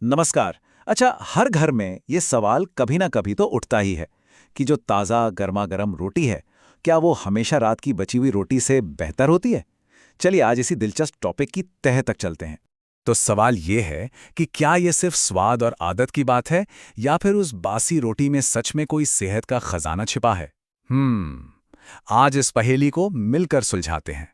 नमस्कार। अच्छा, हर घर में ये सवाल कभी ना कभी तो उठता ही है कि जो ताज़ा गर्मा गर्म रोटी है, क्या वो हमेशा रात की बची हुई रोटी से बेहतर होती है? चलिए आज इसी दिलचस्प टॉपिक की तह तक चलते हैं। तो सवाल ये है कि क्या ये सिर्फ स्वाद और आदत की बात है या फिर उस बासी रोटी में सच में कोई सेहत का खजाना छिपा है। आज इस पहेली को मिलकर सुलझाते हैं।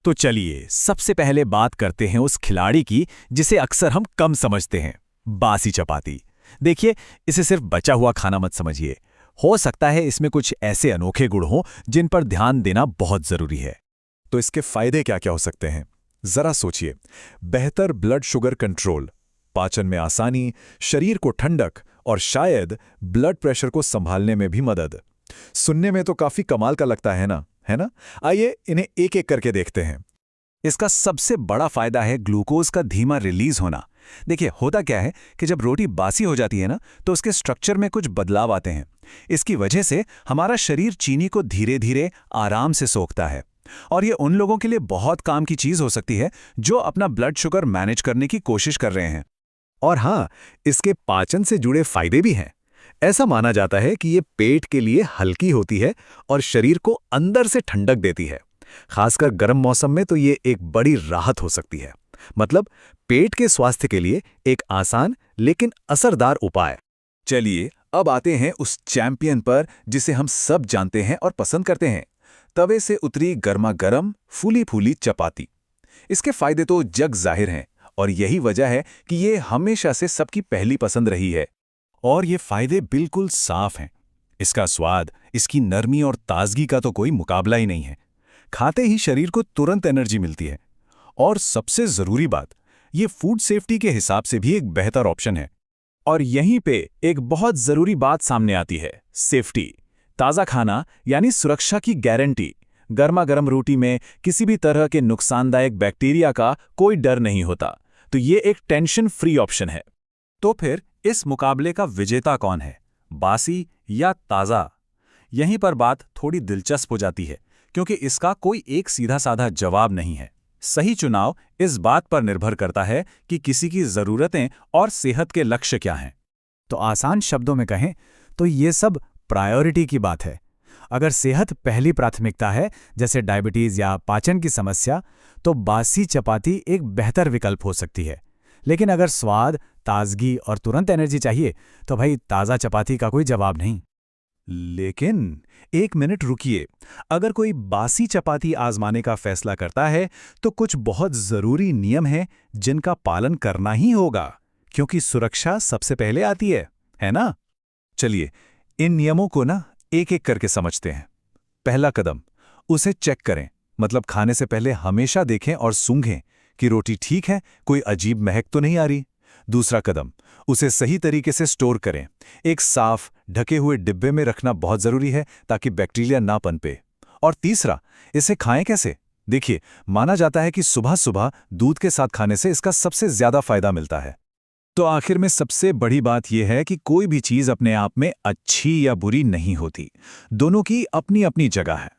तो चलिए सबसे पहले बात करते हैं उस खिलाड़ी की जिसे अक्सर हम कम समझते हैं, बासी चपाती। देखिए, इसे सिर्फ बचा हुआ खाना मत समझिए। हो सकता है इसमें कुछ ऐसे अनोखे गुण हों जिन पर ध्यान देना बहुत जरूरी है। तो इसके फायदे क्या क्या हो सकते हैं, जरा सोचिए। बेहतर ब्लड शुगर कंट्रोल, पाचन में आसानी, शरीर को ठंडक और शायद ब्लड प्रेशर को संभालने में भी मदद। सुनने में तो काफी कमाल का लगता है ना, है ना? आइए इन्हें एक एक करके देखते हैं। इसका सबसे बड़ा फायदा है ग्लूकोज का धीमा रिलीज होना। देखिए, होता क्या है कि जब रोटी बासी हो जाती है ना, तो उसके स्ट्रक्चर में कुछ बदलाव आते हैं। इसकी वजह से हमारा शरीर चीनी को धीरे धीरे आराम से सोखता है। और ये उन लोगों के लिए बहुत काम की चीज हो सकती है जो अपना ब्लड शुगर मैनेज करने की कोशिश कर रहे हैं। और हाँ, इसके पाचन से जुड़े फायदे भी हैं। ऐसा माना जाता है कि ये पेट के लिए हल्की होती है और शरीर को अंदर से ठंडक देती है। खासकर गर्म मौसम में तो ये एक बड़ी राहत हो सकती है। मतलब पेट के स्वास्थ्य के लिए एक आसान लेकिन असरदार उपाय। चलिए अब आते हैं उस चैंपियन पर जिसे हम सब जानते हैं और पसंद करते हैं, तवे से उतरी गर्मा गर्म फूली फूली चपाती। इसके फायदे तो जग जाहिर हैं और यही वजह है कि ये हमेशा से सबकी पहली पसंद रही है। और ये फायदे बिल्कुल साफ हैं। इसका स्वाद, इसकी नरमी और ताजगी का तो कोई मुकाबला ही नहीं है। खाते ही शरीर को तुरंत एनर्जी मिलती है। और सबसे जरूरी बात, ये फूड सेफ्टी के हिसाब से भी एक बेहतर ऑप्शन है। और यहीं पे एक बहुत जरूरी बात सामने आती है, सेफ्टी। ताज़ा खाना यानी सुरक्षा की गारंटी। गर्मा गर्म रोटी में किसी भी तरह के नुकसानदायक बैक्टीरिया का कोई डर नहीं होता, तो ये एक टेंशन फ्री ऑप्शन है। तो फिर इस मुकाबले का विजेता कौन है, बासी या ताज़ा? यहीं पर बात थोड़ी दिलचस्प हो जाती है, क्योंकि इसका कोई एक सीधा साधा जवाब नहीं है। सही चुनाव इस बात पर निर्भर करता है कि किसी की ज़रूरतें और सेहत के लक्ष्य क्या हैं। तो आसान शब्दों में कहें तो ये सब प्रायोरिटी की बात है। अगर सेहत पहली प्राथमिकता है, जैसे डायबिटीज़ या पाचन की समस्या, तो बासी चपाती एक बेहतर विकल्प हो सकती है। लेकिन अगर स्वाद, ताजगी और तुरंत एनर्जी चाहिए, तो भाई ताज़ा चपाती का कोई जवाब नहीं। लेकिन एक मिनट रुकिए। अगर कोई बासी चपाती आजमाने का फैसला करता है, तो कुछ बहुत जरूरी नियम हैं जिनका पालन करना ही होगा, क्योंकि सुरक्षा सबसे पहले आती है ना? चलिए इन नियमों को ना एक एक करके समझते हैं। पहला कदम, उसे चेक करें। मतलब खाने से पहले हमेशा देखें और सूंघें कि रोटी ठीक है, कोई अजीब महक तो नहीं आ रही। दूसरा कदम, उसे सही तरीके से स्टोर करें। एक साफ ढके हुए डिब्बे में रखना बहुत जरूरी है ताकि बैक्टीरिया ना पनपे। और तीसरा, इसे खाएं कैसे? देखिए, माना जाता है कि सुबह सुबह दूध के साथ खाने से इसका सबसे ज्यादा फायदा मिलता है। तो आखिर में सबसे बड़ी बात यह है कि कोई भी चीज अपने आप में अच्छी या बुरी नहीं होती। दोनों की अपनी अपनी जगह है।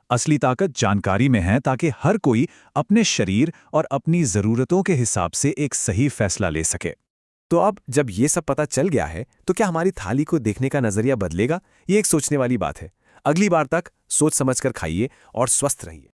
असली ताकत जानकारी में है, ताकि हर कोई अपने शरीर और अपनी जरूरतों के हिसाब से एक सही फैसला ले सके। तो अब जब ये सब पता चल गया है, तो क्या हमारी थाली को देखने का नजरिया बदलेगा? ये एक सोचने वाली बात है। अगली बार तक सोच समझकर खाइए और स्वस्थ रहिए।